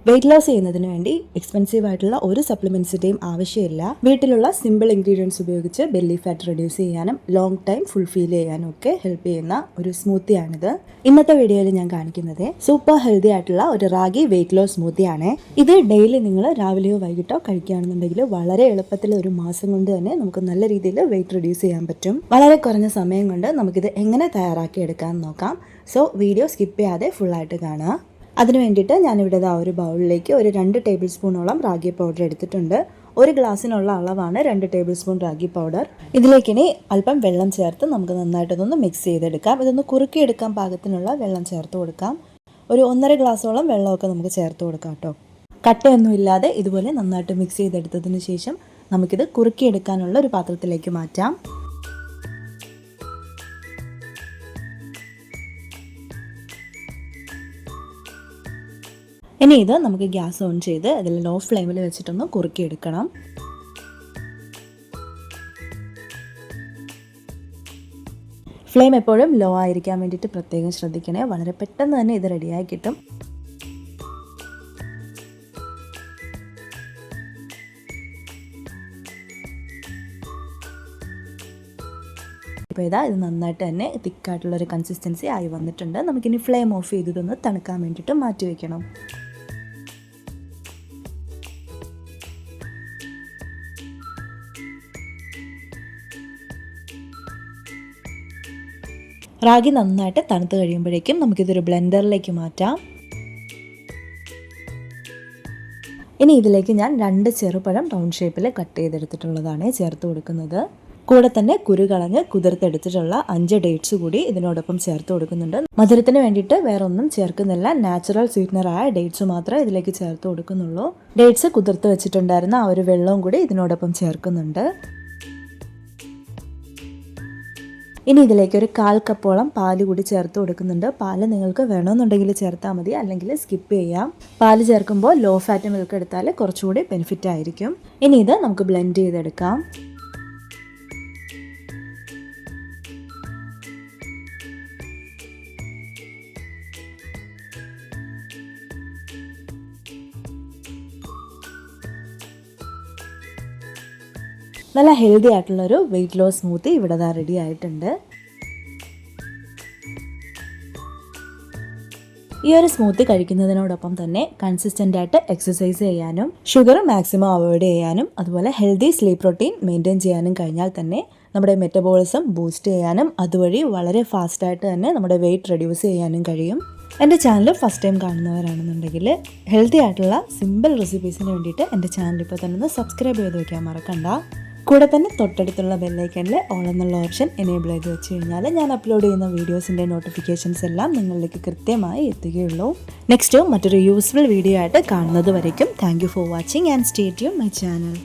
Weight loss ചെയ്യുന്നതിന് വേണ്ടി expensive ആയിട്ടുള്ള ഒരു സപ്ലിമെന്റ്സിന്റെയും ആവശ്യമില്ല. വീട്ടിലുള്ള സിമ്പിൾ ഇൻഗ്രീഡിയൻസ് ഉപയോഗിച്ച് ബെല്ലി ഫാറ്റ് റെഡ്യൂസ് ചെയ്യാനും ലോങ് ടൈം ഫുൾഫിൽ ചെയ്യാനും ഒക്കെ ഹെൽപ്പ് ചെയ്യുന്ന ഒരു സ്മൂത്തിയാണിത്. ഇന്നത്തെ വീഡിയോയിൽ ഞാൻ കാണിക്കുന്നത് സൂപ്പർ ഹെൽത്തി ആയിട്ടുള്ള ഒരു റാഗി വെയിറ്റ് ലോസ് സ്മൂത്തിയാണ്. ഇത് ഡെയിലി നിങ്ങൾ രാവിലെയോ വൈകിട്ടോ കഴിക്കുകയാണെന്നുണ്ടെങ്കിൽ വളരെ എളുപ്പത്തിൽ ഒരു മാസം കൊണ്ട് തന്നെ നമുക്ക് നല്ല രീതിയിൽ വെയിറ്റ് റെഡ്യൂസ് ചെയ്യാൻ പറ്റും. വളരെ കുറഞ്ഞ സമയം കൊണ്ട് നമുക്കിത് എങ്ങനെ തയ്യാറാക്കി എടുക്കാൻ നോക്കാം. സോ വീഡിയോ സ്കിപ്പ് ചെയ്യാതെ ഫുള്ളായിട്ട് കാണുക. അതിന് വേണ്ടിയിട്ട് ഞാനിവിടെ ഒരു ബൗളിലേക്ക് ഒരു 2 ടേബിൾ സ്പൂണോളം റാഗി പൗഡർ എടുത്തിട്ടുണ്ട്. ഒരു ഗ്ലാസ്സിനുള്ള അളവാണ് 2 ടേബിൾ സ്പൂൺ റാഗി പൗഡർ. ഇതിലേക്ക് ഇനി അല്പം വെള്ളം ചേർത്ത് നമുക്ക് നന്നായിട്ടൊന്ന് മിക്സ് ചെയ്തെടുക്കാം. ഇതൊന്ന് കുറുക്കിയെടുക്കാൻ പാകത്തിനുള്ള വെള്ളം ചേർത്ത് കൊടുക്കാം. ഒരു 1.5 ഗ്ലാസോളം വെള്ളമൊക്കെ നമുക്ക് ചേർത്ത് കൊടുക്കാം കേട്ടോ. കട്ടയൊന്നും ഇല്ലാതെ ഇതുപോലെ നന്നായിട്ട് മിക്സ് ചെയ്തെടുത്തതിന് ശേഷം നമുക്കിത് കുറുക്കിയെടുക്കാനുള്ള ഒരു പാത്രത്തിലേക്ക് മാറ്റാം. ഇനി ഇത് നമുക്ക് ഗ്യാസ് ഓൺ ചെയ്ത് അതിൽ ലോ ഫ്ലെയിമിൽ വെച്ചിട്ടൊന്ന് കുറുക്കിയെടുക്കണം. ഫ്ലെയിം എപ്പോഴും ലോ ആയിരിക്കാൻ വേണ്ടിയിട്ട് പ്രത്യേകം ശ്രദ്ധിക്കണേ. വളരെ പെട്ടെന്ന് തന്നെ ഇത് റെഡിയായി കിട്ടും. ഇപ്പോൾ ഇത് നന്നായിട്ട് തന്നെ തിക്കായിട്ടുള്ളൊരു കൺസിസ്റ്റൻസി ആയി വന്നിട്ടുണ്ട്. നമുക്കിനി ഫ്ലെയിം ഓഫ് ചെയ്തതൊന്ന് തണുക്കാൻ വേണ്ടിയിട്ട് മാറ്റി വയ്ക്കണം. റാഗി നന്നായിട്ട് തണുത്ത് കഴിയുമ്പോഴേക്കും നമുക്കിതൊരു ബ്ലെൻഡറിലേക്ക് മാറ്റാം. ഇനി ഇതിലേക്ക് ഞാൻ 2 ചെറുപഴം റൗണ്ട് ഷേപ്പിൽ കട്ട് ചെയ്തെടുത്തിട്ടുള്ളതാണ് ചേർത്ത് കൊടുക്കുന്നത്. കൂടെ തന്നെ കുരു കളഞ്ഞ് കുതിർത്തെടുത്തിട്ടുള്ള 5 ഡേറ്റ്സ് കൂടി ഇതിനോടൊപ്പം ചേർത്ത് കൊടുക്കുന്നുണ്ട്. മധുരത്തിന് വേണ്ടിയിട്ട് വേറെ ഒന്നും ചേർക്കുന്നില്ല. നാച്ചുറൽ സ്വീറ്റ്നറായ ഡേറ്റ്സ് മാത്രമേ ഇതിലേക്ക് ചേർത്ത് കൊടുക്കുന്നുള്ളൂ. ഡേറ്റ്സ് കുതിർത്ത് വെച്ചിട്ടുണ്ടായിരുന്ന ആ ഒരു വെള്ളവും കൂടി ഇതിനോടൊപ്പം ചേർക്കുന്നുണ്ട്. ഇനി ഇതിലേക്ക് ഒരു 1/4 കപ്പോളം പാല് കൂടി ചേർത്ത് കൊടുക്കുന്നുണ്ട്. പാല് നിങ്ങൾക്ക് വേണമെന്നുണ്ടെങ്കിൽ ചേർത്താൽ മതി, അല്ലെങ്കിൽ സ്കിപ്പ് ചെയ്യാം. പാല് ചേർക്കുമ്പോൾ ലോ ഫാറ്റ് മിൽക്ക് എടുത്താൽ കുറച്ചുകൂടി ബെനിഫിറ്റ് ആയിരിക്കും. ഇനി ഇത് നമുക്ക് ബ്ലെൻഡ് ചെയ്തെടുക്കാം. നല്ല ഹെൽത്തി ആയിട്ടുള്ളൊരു വെയിറ്റ് ലോസ് സ്മൂത്തി ഇവിടെ റെഡി ആയിട്ടുണ്ട്. ഈ ഒരു സ്മൂത്തി കഴിക്കുന്നതിനോടൊപ്പം തന്നെ കൺസിസ്റ്റൻ്റ് ആയിട്ട് എക്സസൈസ് ചെയ്യാനും ഷുഗർ മാക്സിമം അവോയ്ഡ് ചെയ്യാനും അതുപോലെ ഹെൽത്തി സ്ലീപ്പ് റൊട്ടീൻ മെയിൻറ്റെയിൻ ചെയ്യാനും കഴിഞ്ഞാൽ തന്നെ നമ്മുടെ മെറ്റബോളിസം ബൂസ്റ്റ് ചെയ്യാനും അതുവഴി വളരെ ഫാസ്റ്റായിട്ട് തന്നെ നമ്മുടെ വെയിറ്റ് റെഡ്യൂസ് ചെയ്യാനും കഴിയും. എൻ്റെ ചാനൽ ഫസ്റ്റ് ടൈം കാണുന്നവരാണെന്നുണ്ടെങ്കിൽ ഹെൽത്തി ആയിട്ടുള്ള സിമ്പിൾ റെസിപ്പീസിന് വേണ്ടിയിട്ട് എൻ്റെ ചാനൽ ഇപ്പോൾ തന്നെ ഒന്ന് സബ്സ്ക്രൈബ് ചെയ്ത് വയ്ക്കാൻ മറക്കണ്ട. കൂടെ തന്നെ തൊട്ടടുത്തുള്ള ബെല്ലൈക്കണിൽ ഓൾ എന്നുള്ള ഓപ്ഷൻ എനേബിൾ ചെയ്ത് വെച്ച് കഴിഞ്ഞാൽ ഞാൻ അപ്ലോഡ് ചെയ്യുന്ന വീഡിയോസിൻ്റെ നോട്ടിഫിക്കേഷൻസ് എല്ലാം നിങ്ങളിലേക്ക് കൃത്യമായി എത്തുകയുള്ളൂ. നെക്സ്റ്റ് മറ്റൊരു യൂസ്ഫുൾ വീഡിയോ ആയിട്ട് കാണുന്നത് വരയ്ക്കും thank you for watching and stay tune my channel.